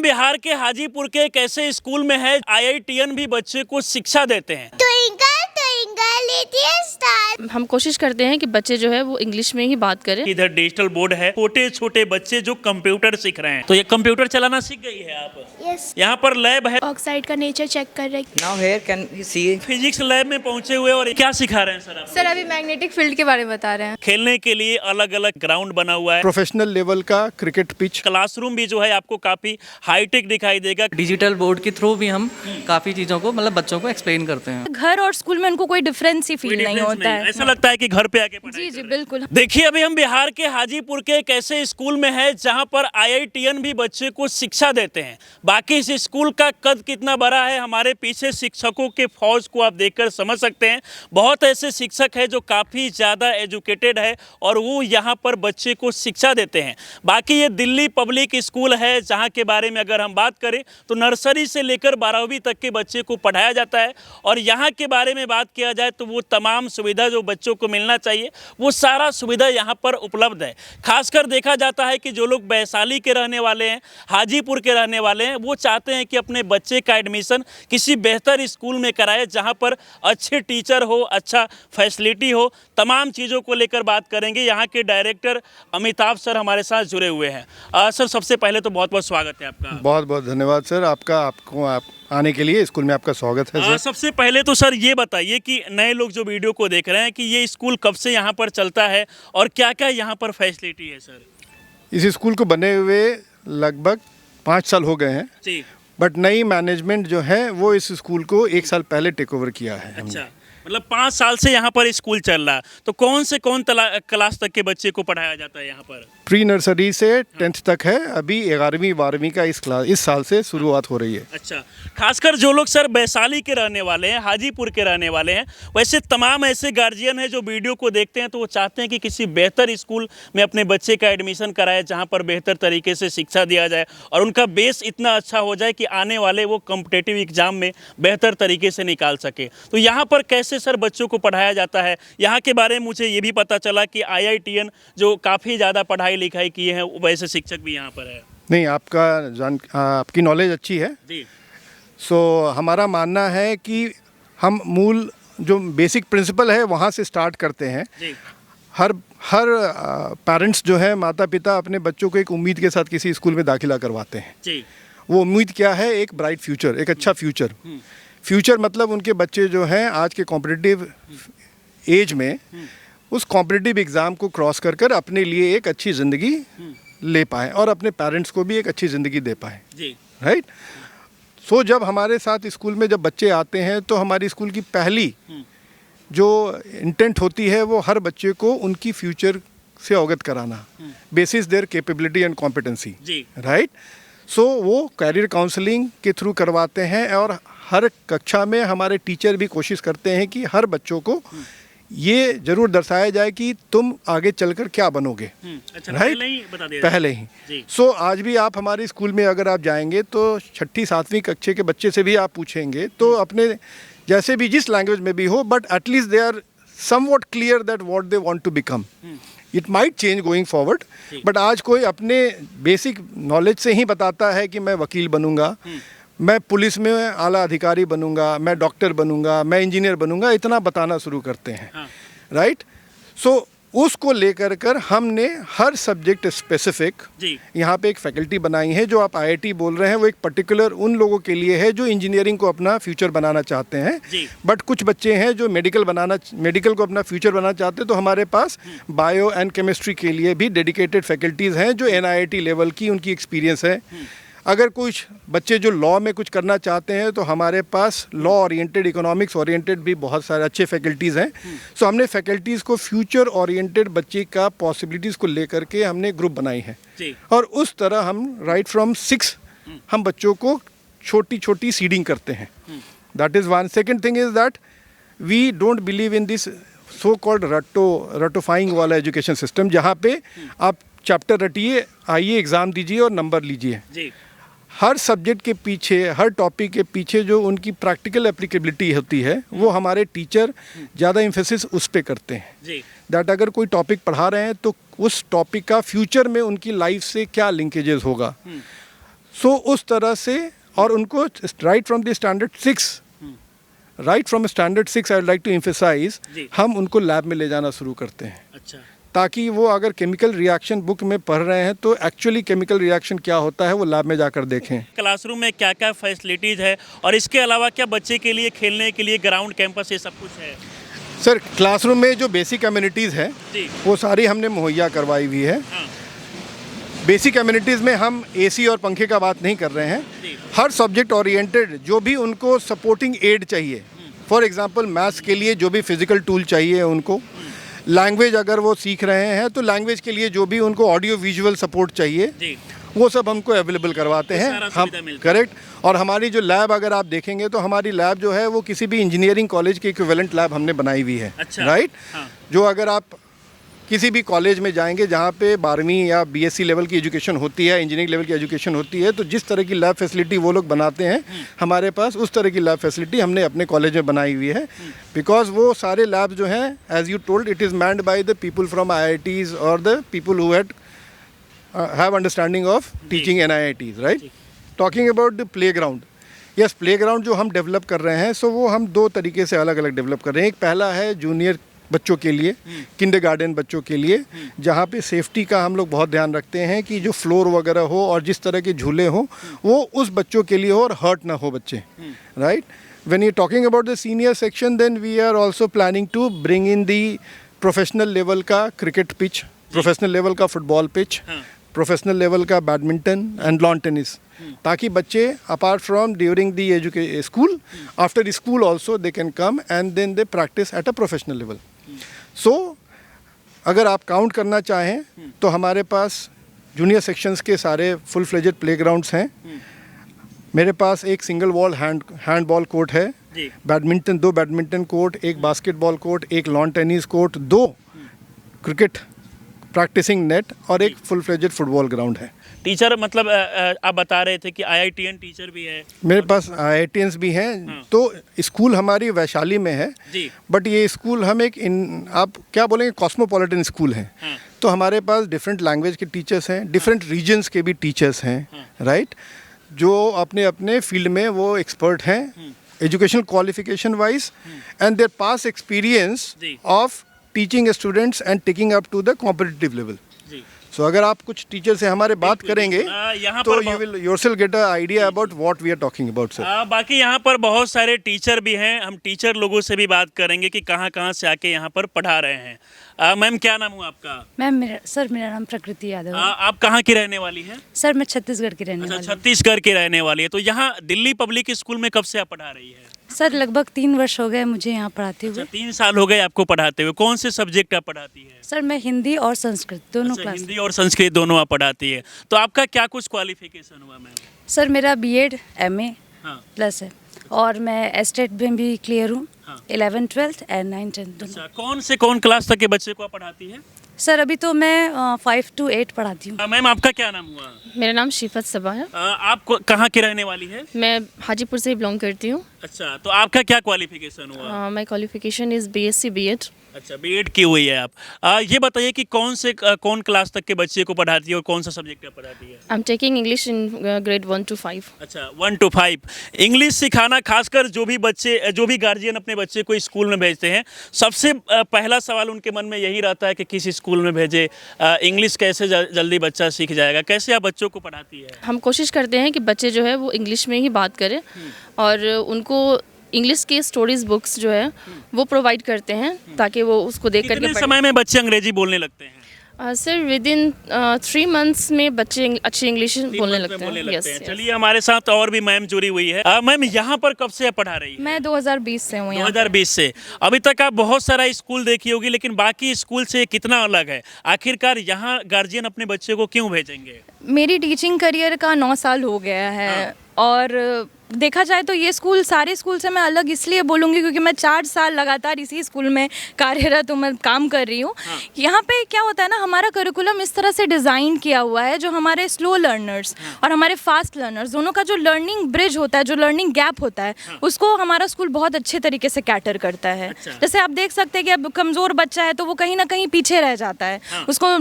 बिहार के हाजीपुर के एक ऐसे स्कूल में है IITian भी बच्चे को शिक्षा देते हैं। हम कोशिश करते हैं कि बच्चे जो है वो इंग्लिश में ही बात करें। इधर डिजिटल बोर्ड है, छोटे छोटे बच्चे जो कंप्यूटर सीख रहे हैं। तो ये कंप्यूटर चलाना सीख गई है आप? यस। यहाँ पर लैब है, ऑक्साइड का नेचर चेक कर रहे हैं। Now here can you see? Physics lab में पहुंचे हुए। और क्या सिखा रहे हैं सर आप? सर अभी मैग्नेटिक फील्ड के बारे में बता रहे हैं। खेलने के लिए अलग अलग ग्राउंड बना हुआ है। प्रोफेशनल लेवल का क्रिकेट पिच। क्लासरूम भी जो है आपको काफी हाईटेक दिखाई देगा। डिजिटल बोर्ड के थ्रू भी हम काफ़ी चीज़ों को मतलब बच्चों को एक्सप्लेन करते हैं। घर और स्कूल में उनको कोई डिफरेंस ही फील नहीं होता है। ऐसा लगता है कि घर पे आके पढ़ाई जी जी कर रहे हैं। बिल्कुल। देखिए अभी हम बिहार के हाजीपुर के एक ऐसे स्कूल में है जहां पर IITian भी बच्चे को शिक्षा देते हैं। बाकी इस स्कूल का कद कितना बड़ा है हमारे पीछे शिक्षकों के फौज को आप देखकर समझ सकते हैं। बहुत ऐसे शिक्षक हैं जो काफ़ी ज़्यादा एजुकेटेड है और वो यहाँ पर बच्चे को शिक्षा देते हैं। बाकी ये दिल्ली पब्लिक स्कूल है जहाँ के बारे में अगर हम बात करें तो नर्सरी से लेकर 12वीं तक के बच्चे को पढ़ाया जाता है। और यहाँ के बारे में बात किया जाए तो वो तमाम सुविधा जो बच्चों को मिलना चाहिए वो सारा सुविधा यहाँ पर उपलब्ध है। खासकर देखा जाता है कि जो लोग वैशाली के रहने वाले हैं, हाजीपुर के रहने वाले हैं, वो चाहते हैं कि अपने बच्चे का एडमिशन किसी बेहतर स्कूल में कराए जहाँ पर अच्छे टीचर हो, अच्छा फैसिलिटी हो। तमाम चीज़ों को लेकर बात करेंगे। यहाँ के डायरेक्टर अमिताभ सर हमारे साथ जुड़े हुए हैं। सर सबसे पहले तो बहुत बहुत स्वागत है आपका। बहुत बहुत धन्यवाद सर आपको आने के लिए स्कूल में आपका स्वागत है सर। सबसे पहले तो सर ये बताइए कि नए लोग जो वीडियो को देख रहे हैं कि ये स्कूल कब से यहाँ पर चलता है और क्या क्या यहाँ पर फैसिलिटी है सर? इस स्कूल को बने हुए लगभग 5 साल हो गए हैं जी। बट नई मैनेजमेंट जो है वो इस स्कूल को 1 साल पहले टेक ओवर किया है हमने। अच्छा, मतलब 5 साल से यहाँ पर स्कूल चल रहा है। तो कौन से क्लास तक के बच्चे को पढ़ाया जाता है यहाँ पर? प्री नर्सरी से 10th तक है। अभी 11वीं 12वीं का इस साल से शुरुआत हो रही है। अच्छा, खासकर जो लोग सर वैशाली के रहने वाले हैं, हाजीपुर के रहने वाले हैं, वैसे तमाम ऐसे गार्जियन हैं जो वीडियो को देखते हैं तो वो चाहते हैं कि किसी बेहतर स्कूल में अपने बच्चे का एडमिशन कराए जहाँ पर बेहतर तरीके से शिक्षा दिया जाए और उनका बेस इतना अच्छा हो जाए कि आने वाले वो कॉम्पिटिटिव एग्जाम में बेहतर तरीके से निकाल सके। तो यहाँ पर कैसे सर बच्चों को पढ़ाया जाता है? यहाँ के बारे में मुझे ये भी पता चला कि IITian जो काफ़ी ज़्यादा पढ़ाई लिखाई किए हैं वैसे शिक्षक भी यहाँ पर है। नहीं, आपकी नॉलेज अच्छी है जी। सो हमारा मानना है कि हम मूल जो बेसिक प्रिंसिपल है वहाँ से स्टार्ट करते हैं। जी। हर पेरेंट्स जो है, माता पिता अपने बच्चों को एक उम्मीद के साथ किसी स्कूल में दाखिला करवाते हैं। जी। वो उम्मीद क्या है? एक ब्राइट फ्यूचर, एक अच्छा फ्यूचर मतलब उनके बच्चे जो हैं आज के कॉम्पिटिटिव एज में उस कॉम्पिटिटिव एग्ज़ाम को क्रॉस कर अपने लिए एक अच्छी ज़िंदगी ले पाएँ और अपने पेरेंट्स को भी एक अच्छी ज़िंदगी दे पाएँ। जी। राइट। सो जब हमारे साथ स्कूल में जब बच्चे आते हैं तो हमारी स्कूल की पहली जो इंटेंट होती है वो हर बच्चे को उनकी फ्यूचर से अवगत कराना, basis their capability and competency. जी। राइट। सो वो कैरियर काउंसलिंग के थ्रू करवाते हैं और हर कक्षा में हमारे टीचर भी कोशिश करते हैं कि हर बच्चों को ये जरूर दर्शाया जाए कि तुम आगे चलकर क्या बनोगे। अच्छा, राइट, पहले ही बता दिया पहले ही। जी। सो आज भी आप हमारे स्कूल में अगर आप जाएंगे तो 6ठी 7वीं कक्षा के बच्चे से भी आप पूछेंगे तो अपने जैसे भी जिस लैंग्वेज में भी हो but at least they are somewhat clear that what they want to become. It might change going forward but आज कोई अपने बेसिक नॉलेज से ही बताता है कि मैं वकील बनूंगा, मैं पुलिस में आला अधिकारी बनूंगा, मैं डॉक्टर बनूंगा, मैं इंजीनियर बनूंगा, इतना बताना शुरू करते हैं। राइट। सो उसको लेकर कर हमने हर सब्जेक्ट स्पेसिफिक यहाँ पे एक फैकल्टी बनाई है। जो आप IIT बोल रहे हैं वो एक पर्टिकुलर उन लोगों के लिए है जो इंजीनियरिंग को अपना फ्यूचर बनाना चाहते हैं। बट कुछ बच्चे हैं जो मेडिकल को अपना फ्यूचर बनाना चाहते हैं तो हमारे पास बायो एंड केमिस्ट्री के लिए भी डेडिकेटेड फैकल्टीज़ हैं जो NIT लेवल की उनकी एक्सपीरियंस है। अगर कुछ बच्चे जो लॉ में कुछ करना चाहते हैं तो हमारे पास लॉ ओरिएंटेड, इकोनॉमिक्स ओरिएंटेड भी बहुत सारे अच्छे फैकल्टीज़ हैं। सो हमने फैकल्टीज़ को फ्यूचर ओरिएंटेड बच्चे का पॉसिबिलिटीज़ को लेकर के हमने ग्रुप बनाई है और उस तरह हम राइट फ्रॉम 6 हम बच्चों को छोटी छोटी सीडिंग करते हैं। That is one. Second thing is that we don't believe in this so called रटोफाइंग वाला एजुकेशन सिस्टम जहाँ पे आप चैप्टर रटिए, आइए एग्ज़ाम दीजिए और नंबर लीजिए। हर सब्जेक्ट के पीछे, हर टॉपिक के पीछे जो उनकी प्रैक्टिकल एप्लीकेबिलिटी होती है वो हमारे टीचर ज़्यादा एम्फेसिस उस पर करते हैं। दैट अगर कोई टॉपिक पढ़ा रहे हैं तो उस टॉपिक का फ्यूचर में उनकी लाइफ से क्या लिंकेजेस होगा। सो उस तरह से, और उनको right from the standard 6, right from standard 6 I would like to emphasise, जी। हम उनको लैब में ले जाना शुरू करते हैं, अच्छा, ताकि वो अगर केमिकल रिएक्शन बुक में पढ़ रहे हैं तो एक्चुअली केमिकल रिएक्शन क्या होता है वो लैब में जाकर देखें। क्लासरूम में क्या क्या फैसिलिटीज़ है और इसके अलावा क्या बच्चे के लिए खेलने के लिए ग्राउंड, कैंपस, ये सब कुछ है? सर, क्लासरूम में जो बेसिक कम्युनिटीज़ है जी। वो सारी हमने मुहैया करवाई हुई है। हाँ। बेसिक कम्युनिटीज़ में हम एसी और पंखे का बात नहीं कर रहे हैं। जी। हर सब्जेक्ट ओरिएंटेड जो भी उनको सपोर्टिंग एड चाहिए, फॉर एग्जांपल मैथ्स के लिए जो भी फिजिकल टूल चाहिए उनको, लैंग्वेज अगर वो सीख रहे हैं तो लैंग्वेज के लिए जो भी उनको ऑडियो विजुअल सपोर्ट चाहिए, जी। वो सब हमको अवेलेबल करवाते वो हैं सारा हम। सुविधा मिलता है। करेक्ट। और हमारी जो लैब अगर आप देखेंगे तो हमारी लैब जो है वो किसी भी इंजीनियरिंग कॉलेज के इक्विवेलेंट लैब हमने बनाई हुई है। अच्छा। राइट। हाँ। जो अगर आप किसी भी कॉलेज में जाएंगे जहाँ पे 12वीं या बीएससी लेवल की एजुकेशन होती है, इंजीनियरिंग लेवल की एजुकेशन होती है, तो जिस तरह की लैब फैसिलिटी वो लोग बनाते हैं, हमारे पास उस तरह की लैब फैसिलिटी हमने अपने कॉलेज में बनाई हुई है। बिकॉज वो सारे लैब जो हैं, as you told, it is manned by the people from IITs और the people who have understanding of teaching in IITs, right? Talking about the playground, yes, playground जो हम डेवलप कर रहे हैं, सो वो हम 2 तरीके से अलग अलग डेवलप कर रहे हैं। एक पहला है जूनियर बच्चों के लिए, किंडरगार्टन बच्चों के लिए, जहाँ पे सेफ्टी का हम लोग बहुत ध्यान रखते हैं कि जो फ्लोर वगैरह हो और जिस तरह के झूले हो वो उस बच्चों के लिए हो और हर्ट ना हो बच्चे, right? When you're talking about the senior section, then we are also planning to bring in the professional level का क्रिकेट पिच, प्रोफेशनल लेवल का फुटबॉल पिच, प्रोफेशनल लेवल का बैडमिंटन एंड लॉन टेनिस, ताकि बच्चे apart from during the school, after school also they can come and then they practise at a professional level. So अगर आप count करना चाहें तो हमारे पास जूनियर सेक्शंस के सारे फुल फ्लेजेड प्लेग्राउंड्स हैं। मेरे पास एक सिंगल वॉल हैंडबॉल कोर्ट है, बैडमिंटन 2 बैडमिंटन कोर्ट, एक बास्केटबॉल कोर्ट, एक lawn tennis court, 2 cricket practicing net और एक फुल फ्लेजेड फुटबॉल ग्राउंड है। टीचर मतलब आप बता रहे थे कि IITN टीचर भी है? मेरे पास IITians भी हैं। तो स्कूल हमारी वैशाली में है, बट ये स्कूल हम आप क्या बोलेंगे, कॉस्मोपॉलिटन स्कूल है। तो हमारे पास डिफरेंट लैंग्वेज के टीचर्स हैं, डिफरेंट रीजन्स के भी टीचर्स हैं, राइट, जो अपने अपने फील्ड में वो एक्सपर्ट हैं, educational qualification wise and their past experience of teaching students and taking up to the competitive level. So अगर आप कुछ टीचर से हमारे बात करेंगे यहाँ तो पर you will yourself get a idea about what we are talking about, sir. बाकी यहाँ पर बहुत सारे टीचर भी हैं, हम टीचर लोगों से भी बात करेंगे कि कहाँ कहाँ से आके यहाँ पर पढ़ा रहे हैं। मैम, क्या नाम हुआ आपका? मैम मेरा नाम प्रकृति यादव है। आप कहाँ की रहने वाली हैं? सर मैं छत्तीसगढ़ की रहने वाली हूँ। छत्तीसगढ़ की रहने वाली है। तो यहाँ दिल्ली पब्लिक स्कूल में कब से आप पढ़ा रही है? सर लगभग 3 वर्ष हो गए मुझे यहाँ पढ़ाते हुए। 3 साल हो गए आपको पढ़ाते हुए। कौन से सब्जेक्ट आप पढ़ाती है? सर मैं हिंदी और संस्कृत दोनों क्लास। हिंदी और संस्कृत दोनों आप पढ़ाती है। तो आपका क्या कुछ क्वालिफिकेशन हुआ मैम? सर मेरा BEd MA प्लस है और मैं एस्टेट में भी क्लियर हूँ। 11th 12th and 9th 10th दोनों। कौन से कौन क्लास तक के बच्चे को आप पढ़ाती है? सर अभी तो मैं 5 to 8 पढ़ाती हूँ। मैम, आपका क्या नाम हुआ? मेरा नाम शिफत सबा है। आप कहाँ की रहने वाली है? मैं हाजीपुर से बिलोंग करती हूँ। अच्छा, तो आपका क्या क्वालिफिकेशन हुआ? My qualification is BSc B.Ed। अच्छा, B.Ed की हुई है आप। ये बताइए कि कौन क्लास तक के बच्चे को पढ़ाती है और कौन सा सब्जेक्ट पढ़ाती है? I am taking English in grade 1 to 5। अच्छा, 1 to 5 इंग्लिश सिखाना, खासकर जो भी गार्जियन अपने बच्चे को स्कूल में भेजते हैं, सबसे पहला सवाल उनके मन में यही रहता है कि किस स्कूल में भेजे, इंग्लिश कैसे जल्दी बच्चा सीख जाएगा। कैसे आप बच्चों को पढ़ाती है? हम कोशिश करते हैं कि बच्चे जो है वो इंग्लिश में ही बात करें और उनको इंग्लिश की स्टोरीज बुक्स जो है वो प्रोवाइड करते हैं ताकि वो उसको देख करके कितने समय में बच्चे अंग्रेजी बोलने लगते हैं? सर विदिन 3 months में बच्चे अच्छी इंग्लिश बोलने लगते हैं। यस। चलिए, हमारे साथ और भी मैम जुड़ी हुई है। मैम, यहाँ पर कब से आप पढ़ा रही है? मैं 2020 से हूँ। 2020 से। अभी तक आप बहुत सारा स्कूल देखी होगी, लेकिन बाकी स्कूल से कितना अलग है? आखिरकार यहाँ गार्जियन अपने बच्चे को क्यों भेजेंगे? मेरी टीचिंग करियर का 9 साल हो गया है और देखा जाए तो ये स्कूल सारे स्कूल से मैं अलग इसलिए बोलूँगी क्योंकि मैं 4 साल लगातार इसी स्कूल में कार्यरत हूँ, मैं काम कर रही हूँ। यहाँ पे क्या होता है ना, हमारा करिकुलम इस तरह से डिज़ाइन किया हुआ है जो हमारे स्लो लर्नर्स और हमारे फास्ट लर्नर्स दोनों का जो लर्निंग ब्रिज होता है, जो लर्निंग गैप होता है, उसको हमारा स्कूल बहुत अच्छे तरीके से कैटर करता है। जैसे आप देख सकते हैं कि अब कमज़ोर बच्चा है तो वो कहीं ना कहीं पीछे रह जाता है, उसको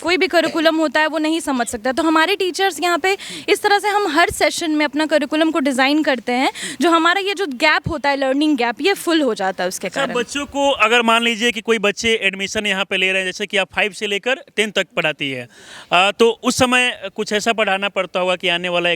कोई भी करिकुलम होता है वो नहीं समझ सकता। तो हमारे टीचर्स यहाँ पे इस तरह से हम हर सेशन में अपना करिकुलम को डिज़ाइन करते हैं जो हमारा ये जो गैप होता है, लर्निंग गैप, ये फुल हो जाता है उसके कारण। बच्चों को अगर मान लीजिए कि कोई बच्चे एडमिशन यहाँ पे ले रहे हैं, जैसे कि आप 5 से लेकर 10 तक पढ़ाती है, तो उस समय कुछ ऐसा पढ़ाना पड़ता होगा कि आने वाला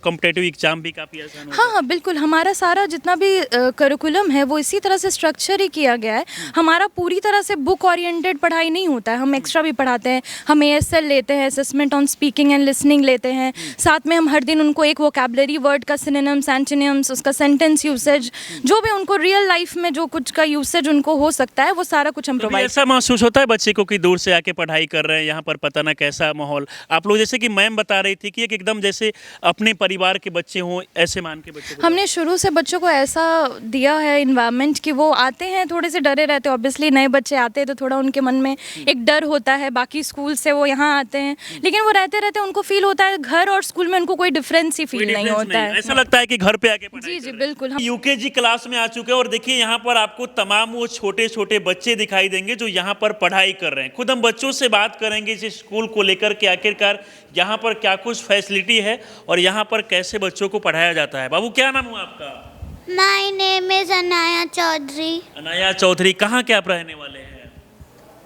कॉम्पिटिटिव एग्जाम भी काफ़ी आसान हो। हाँ, बिल्कुल। हमारा सारा जितना भी करिकुलम है वो इसी तरह से स्ट्रक्चर ही किया गया है। हमारा पूरी तरह से बुक ओरिएंटेड पढ़ाई नहीं होता है, हम एक्स्ट्रा भी पढ़ाते हैं। हम ASL लेते हैं, assessment on speaking and listening लेते हैं। साथ में हम हर दिन उनको एक वोकैबुलरी वर्ड का सिनोनिम्स, एंटोनिम्स, उसका सेंटेंस यूसेज, जो भी उनको रियल लाइफ में जो कुछ का यूसेज उनको हो सकता है वो सारा कुछ हम प्रोवाइड। ऐसा महसूस होता है बच्चे को कि दूर से आके पढ़ाई कर रहे हैं, यहाँ पर पता ना कैसा माहौल। आप लोग जैसे कि मैम बता रही थी कि एक एकदम जैसे अपने परिवार के बच्चे हों, ऐसे मान के बच्चों को हमने शुरू से बच्चों को ऐसा दिया है इन्वायरमेंट कि वो आते हैं थोड़े से डरे रहते हैं। ऑब्वियसली नए बच्चे आते हैं तो थोड़ा उनके मन में एक डर होता है, बाकी स्कूल से वो यहाँ आते हैं, लेकिन वो रहते रहते उनको फील होता है घर और स्कूल में उनको कोई डिफरेंस ही फील नहीं होता है। ऐसा लगता है कि घर पे आके पढ़ाई जी जी कर रहे हैं। बिल्कुल। UKG क्लास में आ चुके हैं और देखिए यहाँ पर आपको तमाम वो छोटे छोटे बच्चे दिखाई देंगे जो यहाँ पर पढ़ाई कर रहे हैं। खुद हम बच्चों से बात करेंगे इस स्कूल को लेकर के आखिरकार यहाँ पर क्या कुछ फैसिलिटी है और यहाँ पर कैसे बच्चों को पढ़ाया जाता है। बाबू क्या नाम हुआ आपका? My name is Anaya Chaudhary. Anaya Chaudhary. कहाँ के आप रहने वाले हैं?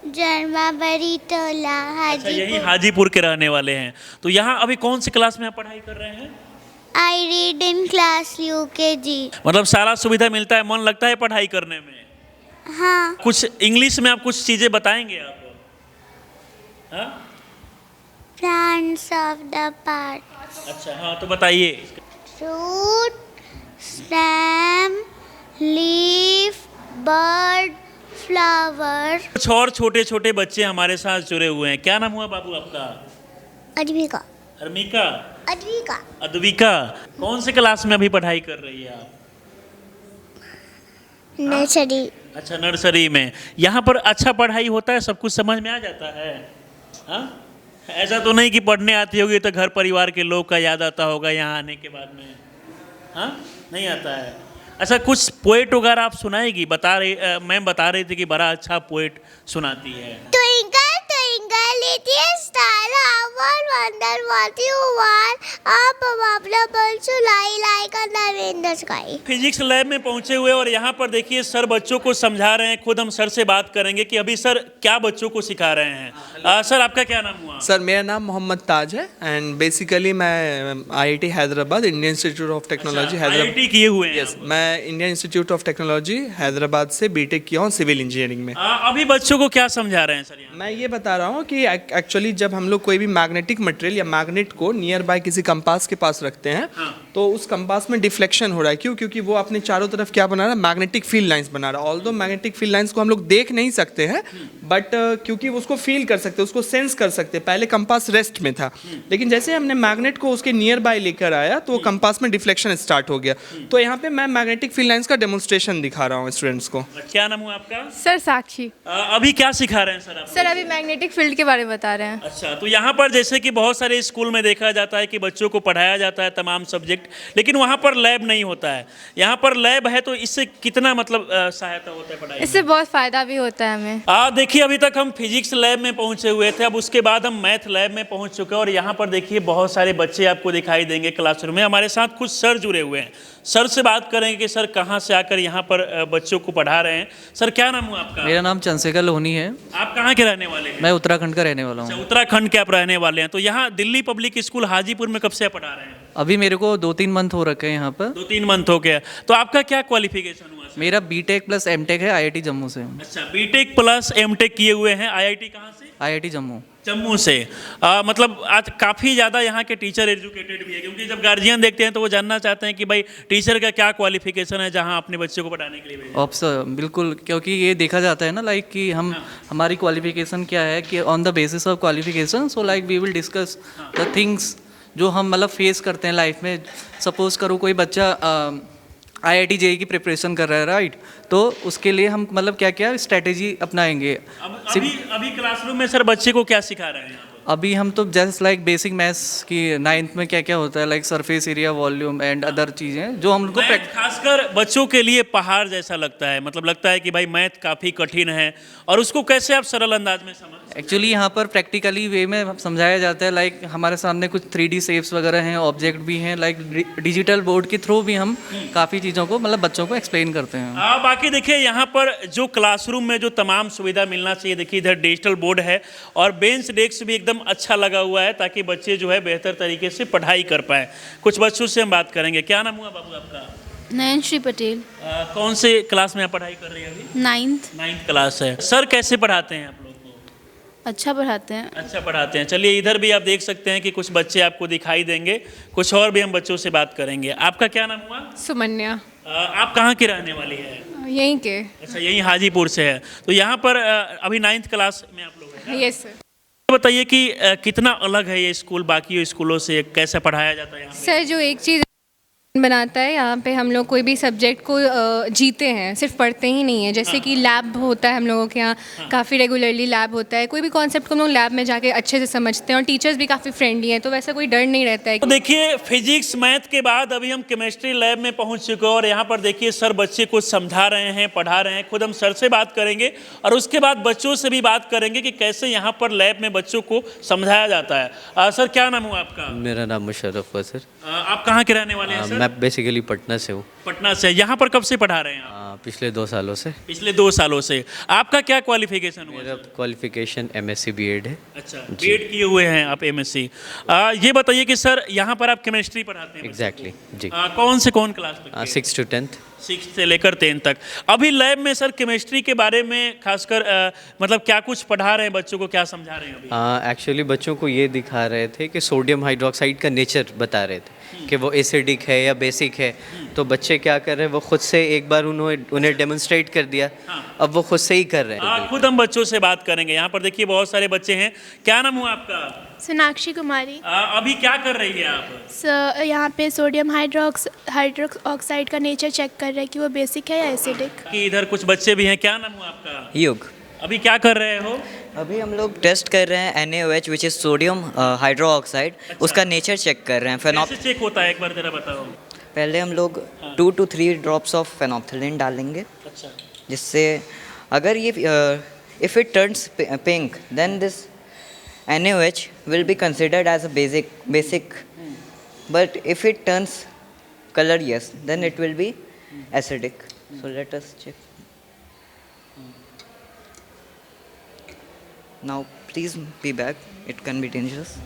जन्माबरी टोला अच्छा, यही हाजीपुर। हाजीपुर के रहने वाले हैं। तो यहाँ अभी कौन सी क्लास में आप पढ़ाई कर रहे हैं? I read in class UKG. मतलब सारा सुविधा मिलता है, मन लगता है पढ़ाई करने में? हाँ। कुछ इंग्लिश में आप कुछ चीज़ें बताएंगे आप? हाँ? Plants of the park. अच्छा, हाँ तो बताइए। Fruit, stem, leaf, bird, flower. कुछ और छोटे छोटे बच्चे हमारे साथ जुड़े हुए हैं। क्या नाम हुआ बाबू आपका? अद्विका। हरमिका? अद्विका। अद्विका। कौन से क्लास में अभी पढ़ाई कर रही है आप? नर्सरी। अच्छा, नर्सरी में। यहाँ पर अच्छा पढ़ाई होता है, सब कुछ समझ में आ जाता है? हाँ, ऐसा तो नहीं कि पढ़ने आती होगी तो घर परिवार के लोग का याद आता होगा यहाँ आने के बाद में? हाँ, नहीं आता है। अच्छा, कुछ पोएट वगैरह आप सुनाएगी? मैम बता रही थी कि बड़ा अच्छा पोएट सुनाती है। Twinkle, twinkle, little star, how I wonder what you are. Up above the birds fly like a dove in the sky. Physics lab में पहुंचे हुए और यहाँ पर देखिए सर बच्चों को समझा रहे हैं। खुद हम सर से बात करेंगे कि अभी सर क्या बच्चों को सिखा रहे हैं। सर आपका क्या नाम हुआ? सर मेरा नाम मोहम्मद ताज है एंड बेसिकली मैं IIT Hyderabad, Indian institute of technology Hyderabad. IIT किए हुए हैं? यस, मैं Indian institute of technology Hyderabad से BTech किया हूँ सिविल इंजीनियरिंग में। अभी बच्चों को क्या समझा रहे हैं सर यहाँ? मैं ये बता रहा हूँ कि एक्चुअली जब हम लोग कोई भी मैग्नेटिक मटेरियल या मैग्नेट को नियर बाय किसी कंपास के पास रखते हैं तो उस कंपास में डिफ्लेक्शन हो रहा है। क्यों? क्योंकि वो अपने चारों तरफ क्या बना रहा है? मैग्नेटिक फील्ड लाइंस बना रहा है। ऑल्दो मैग्नेटिक फील्ड लाइंस को हम लोग देख नहीं सकते हैं बट क्योंकि उसको फील कर सकते हैं, उसको सेंस कर सकते हैं। पहले कंपास रेस्ट में था, लेकिन जैसे हमने मैग्नेट को उसके नियर बाय लेकर आया तो वो कंपास में डिफ्लेक्शन स्टार्ट हो गया। तो यहाँ पे मैं मैग्नेटिक फील्ड लाइंस का डेमोन्स्ट्रेशन दिखा रहा हूँ स्टूडेंट्स को। क्या नाम हुआ आपका? सर साक्षी। अभी क्या सिखा रहे हैं सर आप? सर अभी मैग्नेटिक फील्ड के बारे में बता रहे हैं। अच्छा, तो यहाँ पर जैसे कि बहुत सारे स्कूल में देखा जाता है कि बच्चों को पढ़ाया जाता है तमाम सब्जेक्ट, लेकिन वहाँ पर लैब नहीं होता है। यहाँ पर लैब है तो इससे कितना मतलब सहायता होता है पढ़ाई में? इससे बहुत फ़ायदा भी होता है हमें। देखिए अभी तक हम फिजिक्स लैब में पहुँचे हुए थे, अब उसके बाद हम मैथ लैब में पहुँच चुके हैं और यहाँ पर देखिए बहुत सारे बच्चे आपको दिखाई देंगे क्लासरूम में। हमारे साथ कुछ सर जुड़े हुए हैं, सर से बात करेंगे कि सर कहाँ से आकर यहाँ पर बच्चों को पढ़ा रहे हैं। सर क्या नाम हुआ आपका? मेरा नाम चंद्रशेखर लोहनी है। आप कहाँ के रहने वाले हैं? मैं उत्तराखंड का रहने वाला हूँ। उत्तराखंड के आप रहने वाले हैं। तो यहाँ दिल्ली पब्लिक स्कूल हाजीपुर में कब से पढ़ा रहे हैं? अभी मेरे को 2-3 मंथ हो रखे हैं यहाँ पर। 2-3 मंथ हो गया। तो आपका क्या क्वालिफिकेशन हुआ? मेरा BTech प्लस MTech है IIT जम्मू से। अच्छा, BTech प्लस MTech किए हुए हैं। IIT कहाँ से? IIT जम्मू। जम्मू से। मतलब आज काफ़ी ज़्यादा यहाँ के टीचर एजुकेटेड भी है, क्योंकि जब गार्जियन देखते हैं तो वो जानना चाहते हैं कि भाई टीचर का क्या क्वालिफिकेशन है जहाँ अपने बच्चे को पढ़ाने के लिए भेजें। सर बिल्कुल, क्योंकि ये देखा जाता है ना लाइक कि हम हमारी क्वालिफिकेशन क्या है कि on the basis of qualification, so like we will discuss the things जो हम मतलब फेस करते हैं लाइफ में। सपोज़ करो कोई बच्चा IIT JEE की प्रिपरेशन कर रहा है, राइट, तो उसके लिए हम मतलब क्या क्या स्ट्रेटेजी अपनाएंगे। अभी क्लासरूम में सर बच्चे को क्या सिखा रहे हैं आप? अभी हम तो जस्ट लाइक बेसिक मैथ्स की 9th में क्या क्या होता है, like surface area, volume and other चीज़ें जो हम उनको मैथ खासकर बच्चों के लिए पहाड़ जैसा लगता है, मतलब लगता है कि भाई मैथ काफ़ी कठिन है, और उसको कैसे आप सरल अंदाज में समझ। एक्चुअली यहाँ पर प्रैक्टिकली वे में समझाया जाता है, लाइक हमारे सामने कुछ 3D शेप्स वगैरह हैं, ऑब्जेक्ट भी हैं, लाइक डिजिटल बोर्ड के थ्रू भी हम काफ़ी चीज़ों को मतलब बच्चों को एक्सप्लेन करते हैं। बाकी देखिए यहाँ पर जो क्लासरूम में जो तमाम सुविधा मिलना चाहिए, देखिए इधर डिजिटल बोर्ड है और बेंच डेस्क भी एकदम अच्छा लगा हुआ है ताकि बच्चे जो है बेहतर तरीके से पढ़ाई कर पाए। कुछ बच्चों से हम बात करेंगे। क्या नाम हुआ बाबू आपका? नयनश्री पटेल। कौन से क्लास में आप पढ़ाई कर रही हैं अभी? 9th क्लास है। सर कैसे पढ़ाते हैं आप लोग को? अच्छा पढ़ाते हैं। अच्छा पढ़ाते हैं। चलिए इधर भी आप देख सकते हैं कि कुछ बच्चे आपको दिखाई देंगे, कुछ और भी हम बच्चों से बात करेंगे। आपका क्या नाम हुआ? सुमन्या। आप कहाँ की रहने वाली है? यहीं के। अच्छा, यहीं हाजीपुर से है। तो यहाँ पर अभी 9th क्लास में आप लोग हैं? Yes sir. बताइए कि कितना अलग है ये स्कूल बाकी स्कूलों से, कैसे पढ़ाया जाता है यहाँ पे? सर जो एक चीज़ बनाता है यहाँ पे, हम लोग कोई भी सब्जेक्ट को जीते हैं, सिर्फ पढ़ते ही नहीं है। जैसे कि लैब होता है हम लोगों के यहाँ, काफ़ी रेगुलरली लैब होता है। कोई भी कॉन्सेप्ट को हम लोग लैब में जाके अच्छे से समझते हैं और टीचर्स भी काफ़ी फ्रेंडली हैं, तो वैसा कोई डर नहीं रहता है। तो देखिए फिजिक्स मैथ के बाद अभी हम केमिस्ट्री लैब में पहुंच चुके हैं और यहाँ पर देखिए सर बच्चे को समझा रहे हैं, पढ़ा रहे हैं। खुद हम सर से बात करेंगे और उसके बाद बच्चों से भी बात करेंगे कि कैसे यहाँ पर लैब में बच्चों को समझाया जाता है। सर क्या नाम हुआ आपका? मेरा नाम मुशर्रफ है सर। आप कहाँ के रहने वाले हैं सर? मैं बेसिकली पटना से हूँ। पटना से। यहाँ पर कब से पढ़ा रहे हैं आप? पिछले 2 सालों से। पिछले 2 सालों से। आपका क्या क्वालिफिकेशन हुआ? मेरा क्वालिफिकेशन MSc B.Ed है। अच्छा, B.Ed किए हुए हैं आप, MSc। ये बताइए कि सर यहाँ पर आप केमिस्ट्री पढ़ाते हैं? एग्जैक्टली जी। कौन क्लास तक? 6 to 10th। 6 से लेकर 10 तक। अभी लैब में सर केमिस्ट्री के बारे में खासकर मतलब क्या कुछ पढ़ा रहे हैं बच्चों को, क्या समझा रहे हैं अभी? एक्चुअली बच्चों को ये दिखा रहे थे कि सोडियम हाइड्रोक्साइड का नेचर बता रहे थे कि वो एसिडिक है या बेसिक है। तो बच्चे क्या कर रहे हैं, वो खुद से एक बार उन्हें डेमोन्स्ट्रेट कर दिया, अब वो खुद से ही कर रहे हैं। खुद हम बच्चों से बात करेंगे। यहाँ पर देखिए बहुत सारे बच्चे हैं। क्या नाम हुआ आपका? सोनाक्षी कुमारी। अभी क्या कर रही है आप? सर यहाँ पे सोडियम हाइड्रोक्स ऑक्साइड का नेचर चेक कर रहे हैं कि वो बेसिक है या एसिडिक। कि इधर कुछ बच्चे भी हैं। क्या नाम हुआ आपका? युग। अभी क्या कर रहे हो? अभी हम लोग टेस्ट कर रहे हैं NaOH which is sodium hydro oxide. उसका नेचर चेक कर रहे हैं। कैसे चेक होता है एक बार जरा बताओ। पहले हम लोग 2 to 3 ड्रॉप्स ऑफ फेनोप्थिलिन डालेंगे। अच्छा। जिससे अगर ये if it turns pink then this NaOH will be considered as a basic, but if it turns color yes, then it will be acidic. So let us check. Now please be back. It can be dangerous.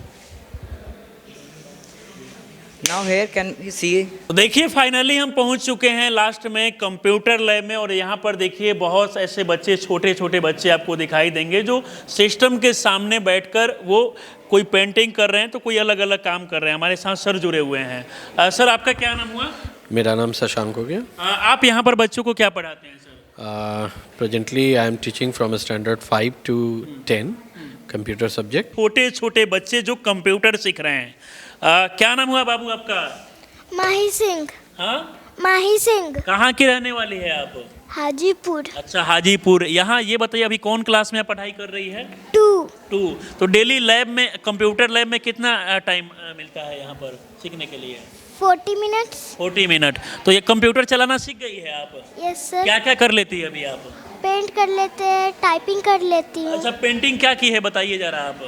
Now here can we see? तो देखिए finally हम पहुंच चुके हैं last में computer lab में और यहाँ पर देखिए बहुत ऐसे बच्चे, छोटे छोटे बच्चे आपको दिखाई देंगे जो सिस्टम के सामने बैठकर वो कोई पेंटिंग कर रहे हैं तो कोई अलग अलग काम कर रहे हैं। हमारे साथ सर जुड़े हुए हैं। सर आपका क्या नाम हुआ? मेरा नाम शशांक हो गया। आप यहाँ पर बच्चों को क्या पढ़ाते हैं sir? Presently I am teaching from standard 5 to 10 computer subject. छोटे छोटे बच्चे जो कंप्यूटर सीख रहे हैं। क्या नाम हुआ बाबू आपका? माही सिंह। हाँ, माही सिंह। कहाँ की रहने वाली है आप? हाजीपुर। अच्छा, हाजीपुर। यहाँ ये बताइए अभी कौन क्लास में आप पढ़ाई कर रही है? 2। तो डेली लैब में, कंप्यूटर लैब में कितना टाइम मिलता है यहाँ पर सीखने के लिए? 40 मिनट्स। 40 मिनट। तो ये कंप्यूटर चलाना सीख गई है आप? Yes sir. क्या क्या कर लेती है अभी आप? पेंट कर लेते हैं, टाइपिंग कर लेती हूँ। अच्छा, पेंटिंग क्या की है बताइए जरा आप।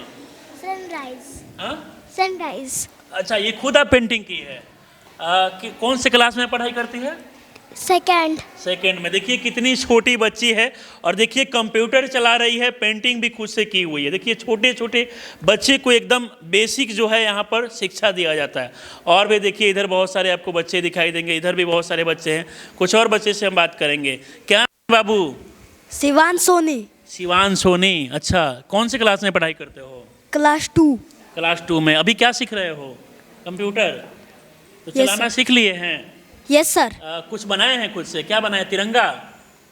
सनराइज। हाँ, सनराइज। अच्छा, ये खुद आप पेंटिंग की है। कौन से क्लास में पढ़ाई करती है? सेकेंड में। देखिए कितनी छोटी बच्ची है और देखिए कंप्यूटर चला रही है, पेंटिंग भी खुद से की हुई है। देखिए छोटे छोटे बच्चे को एकदम बेसिक जो है यहाँ पर शिक्षा दिया जाता है। और भी देखिए इधर बहुत सारे आपको बच्चे दिखाई देंगे, इधर भी बहुत सारे बच्चे हैं। कुछ और बच्चे से हम बात करेंगे। क्या बाबू? शिवान सोनी। शिवान सोनी। अच्छा, कौन से क्लास में पढ़ाई करते हो? क्लास 2। क्लास 2 में। अभी क्या सीख रहे हो? कंप्यूटर तो चलाना सीख लिए हैं? Yes sir. कुछ बनाए हैं खुद से? क्या बनाए? तिरंगा?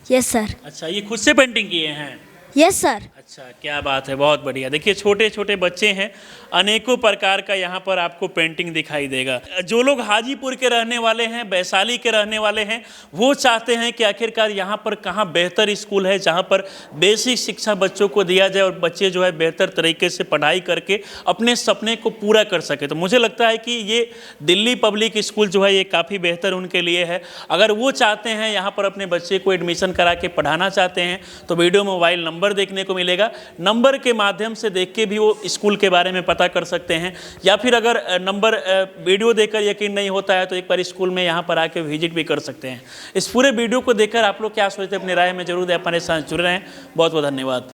Yes sir. अच्छा, ये खुद से पेंटिंग किए हैं? Yes sir. अच्छा, क्या बात है, बहुत बढ़िया। देखिए छोटे छोटे बच्चे हैं, अनेकों प्रकार का यहाँ पर आपको पेंटिंग दिखाई देगा। जो लोग हाजीपुर के रहने वाले हैं, वैशाली के रहने वाले हैं, वो चाहते हैं कि आखिरकार यहाँ पर कहाँ बेहतर स्कूल है जहाँ पर बेसिक शिक्षा बच्चों को दिया जाए और बच्चे जो है बेहतर तरीके से पढ़ाई करके अपने सपने को पूरा कर सके। तो मुझे लगता है कि ये दिल्ली पब्लिक स्कूल जो है ये काफ़ी बेहतर उनके लिए है। अगर वो चाहते हैं यहाँ पर अपने बच्चे को एडमिशन करा के पढ़ाना चाहते हैं तो वीडियो मोबाइल नंबर देखने को मिलेगा, नंबर के माध्यम से देख के भी वो स्कूल के बारे में पता कर सकते हैं, या फिर अगर नंबर वीडियो देखकर यकीन नहीं होता है तो एक बार स्कूल में यहाँ पर आके विजिट भी कर सकते हैं। इस पूरे वीडियो को देखकर आप लोग क्या सोचते हैं, अपनी राय में जरूर हमारे साथ जुड़ रहे हैं। बहुत बहुत धन्यवाद।